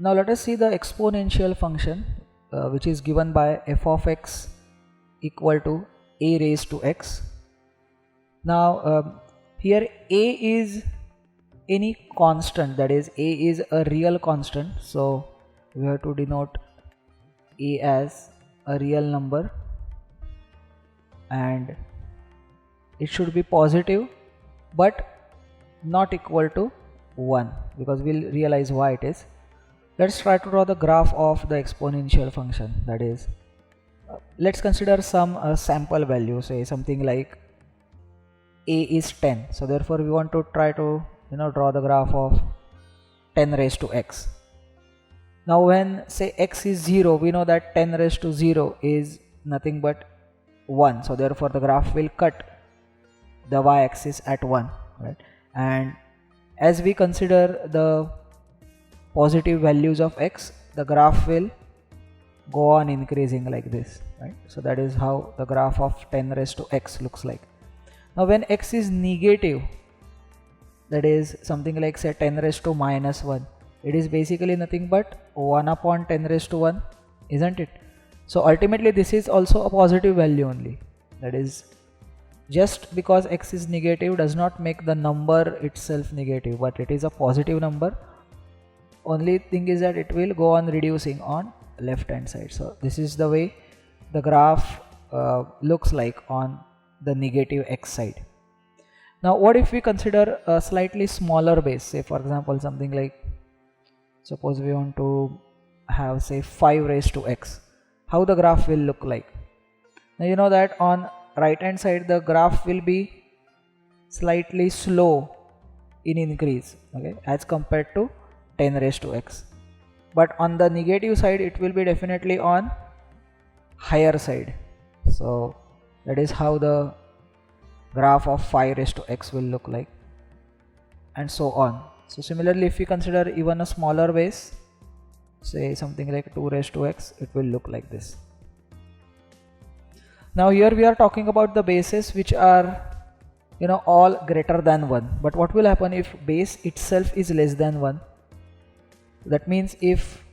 Now let us see the exponential function which is given by f of x equal to a raised to x. Now here a is any constant, that is a is a real constant, so we have to denote a as a real number and it should be positive but not equal to 1, because we'll realize why it is. Let's try to draw the graph of the exponential function. That is, let's consider some sample value, say something like a is 10, so therefore we want to try to draw the graph of 10 raised to x. Now when say x is 0, we know that 10 raised to 0 is nothing but 1, so therefore the graph will cut the y-axis at 1, right? And as we consider the positive values of x, the graph will go on increasing like this, right? So that is how the graph of 10 raised to x looks like. Now when x is negative, that is something like say 10 raised to minus 1, it is basically nothing but 1 upon 10 raised to 1, isn't it? So ultimately this is also a positive value only. That is, just because x is negative does not make the number itself negative, but it is a positive number. Only thing is that it will go on reducing on left hand side. So this is the way the graph looks like on the negative x side. Now what if we consider a slightly smaller base, say for example something like, suppose we want to have say 5 raised to x, how the graph will look like? Now you know that on right hand side the graph will be slightly slow in increase, okay, as compared to 10 raised to x, but on the negative side it will be definitely on higher side. So that is how the graph of 5 raised to x will look like, and so on. So similarly, if we consider even a smaller base, say something like 2 raised to x, it will look like this. Now here we are talking about the bases which are all greater than 1, but what will happen if base itself is less than 1? That means if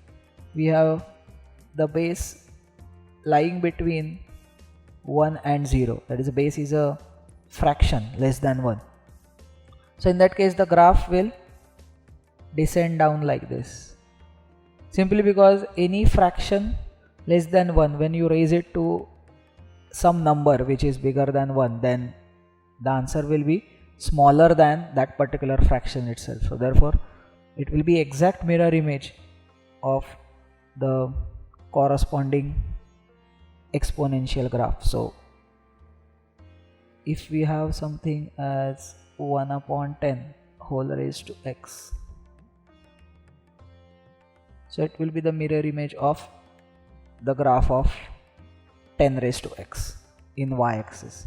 we have the base lying between 1 and 0, that is, the base is a fraction less than 1, so in that case the graph will descend down like this, simply because any fraction less than 1, when you raise it to some number which is bigger than 1, then the answer will be smaller than that particular fraction itself. So therefore it will be exact mirror image of the corresponding exponential graph. So if we have something as 1 upon 10 whole raised to x, so it will be the mirror image of the graph of 10 raised to x in y-axis,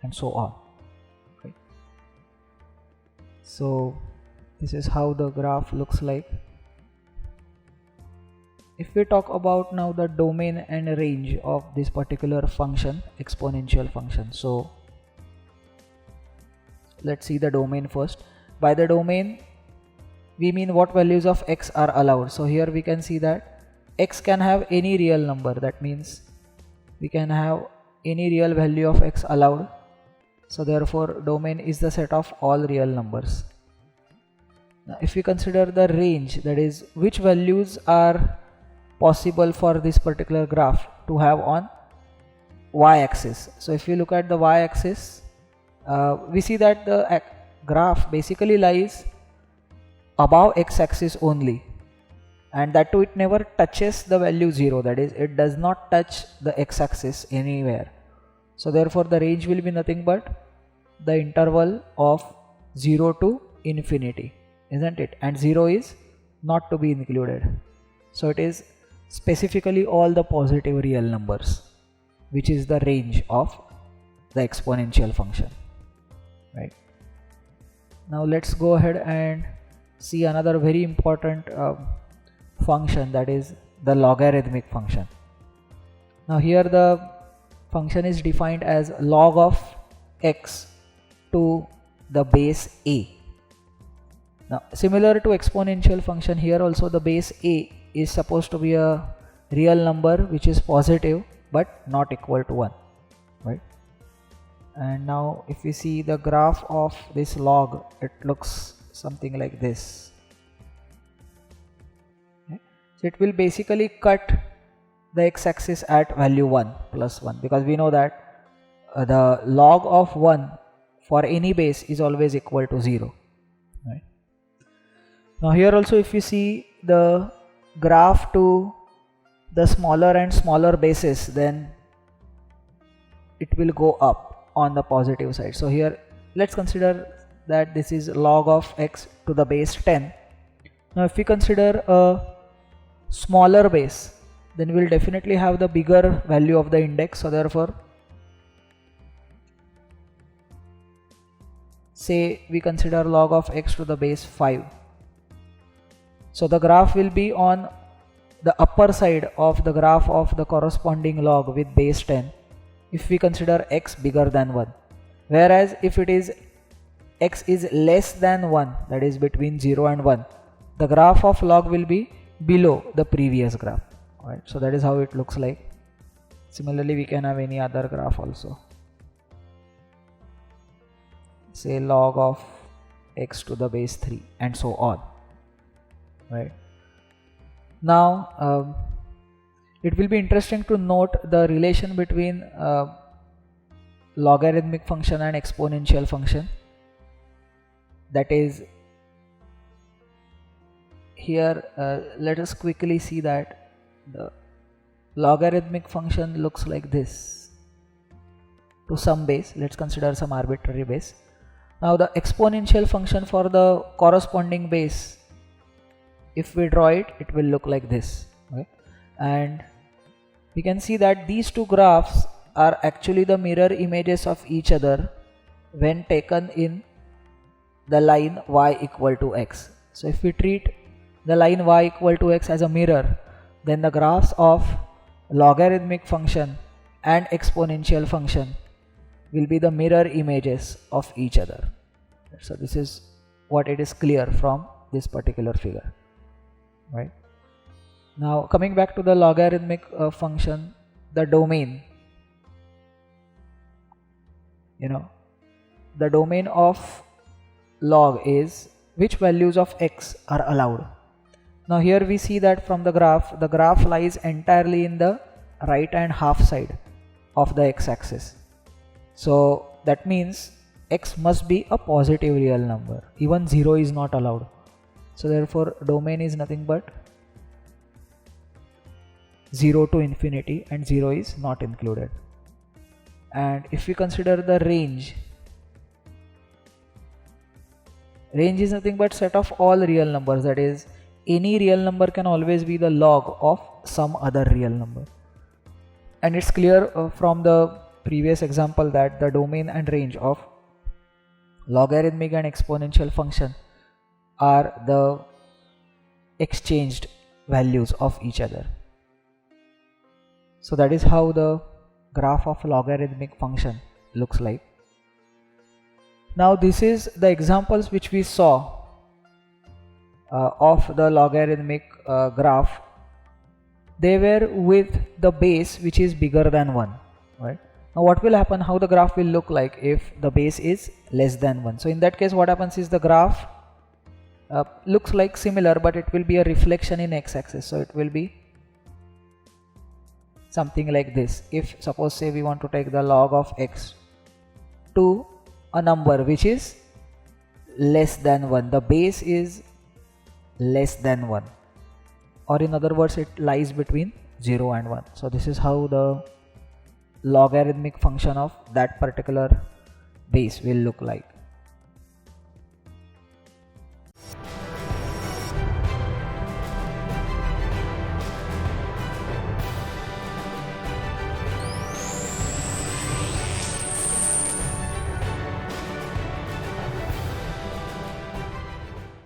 and so on. Okay. So this is how the graph looks like. If we talk about now the domain and range of this particular function, exponential function, so let's see the domain first. By the domain we mean what values of x are allowed. So here we can see that x can have any real number, that means we can have any real value of x allowed. So therefore domain is the set of all real numbers. Now if we consider the range, that is which values are possible for this particular graph to have on y-axis. So if you look at the y-axis, we see that the graph basically lies above x-axis only, and that too it never touches the value 0, that is, it does not touch the x-axis anywhere. So therefore the range will be nothing but the interval of 0 to infinity, isn't it? And 0 is not to be included. So it is specifically all the positive real numbers, which is the range of the exponential function, right? Now let's go ahead and see another very important function, that is the logarithmic function. Now here the function is defined as log of x to the base a. Now similar to exponential function, here also the base a is supposed to be a real number which is positive but not equal to 1, right? And now if we see the graph of this log, it looks something like this. Okay. So it will basically cut the x-axis at value 1 plus 1, because we know that the log of 1 for any base is always equal to 0, right? Now here also if you see the graph to the smaller and smaller bases, then it will go up on the positive side. So here let's consider that this is log of x to the base 10. Now if we consider a smaller base, then we'll definitely have the bigger value of the index. So therefore, say we consider log of x to the base 5. So the graph will be on the upper side of the graph of the corresponding log with base 10 if we consider x bigger than 1. Whereas if it is x is less than 1, that is between 0 and 1, the graph of log will be below the previous graph. Right, so that is how it looks like. Similarly, we can have any other graph also. Say log of x to the base 3 and so on. Right. Now, it will be interesting to note the relation between logarithmic function and exponential function. That is, here let us quickly see that the logarithmic function looks like this to some base. Let's consider some arbitrary base. Now the exponential function for the corresponding base, if we draw it, it will look like this. Okay? And we can see that these two graphs are actually the mirror images of each other when taken in the line y equal to x. So if we treat the line y equal to x as a mirror, then the graphs of logarithmic function and exponential function will be the mirror images of each other. So this is what it is clear from this particular figure, right? Now coming back to the logarithmic function, the domain, the domain of log is which values of x are allowed. Now here we see that from the graph lies entirely in the right hand half side of the x-axis. So that means x must be a positive real number. Even 0 is not allowed. So therefore domain is nothing but 0 to infinity, and 0 is not included. And if we consider the range is nothing but set of all real numbers, that is, any real number can always be the log of some other real number. And it's clear from the previous example that the domain and range of logarithmic and exponential function are the exchanged values of each other. So that is how the graph of logarithmic function looks like. Now this is the examples which we saw of the logarithmic graph. They were with the base which is bigger than 1, right? Now what will happen, how the graph will look like if the base is less than 1? So in that case what happens is the graph looks like similar, but it will be a reflection in x-axis. So it will be something like this. If suppose say we want to take the log of x to a number which is less than 1, the base is less than 1, or in other words it lies between 0 and 1. So this is how the logarithmic function of that particular base will look like.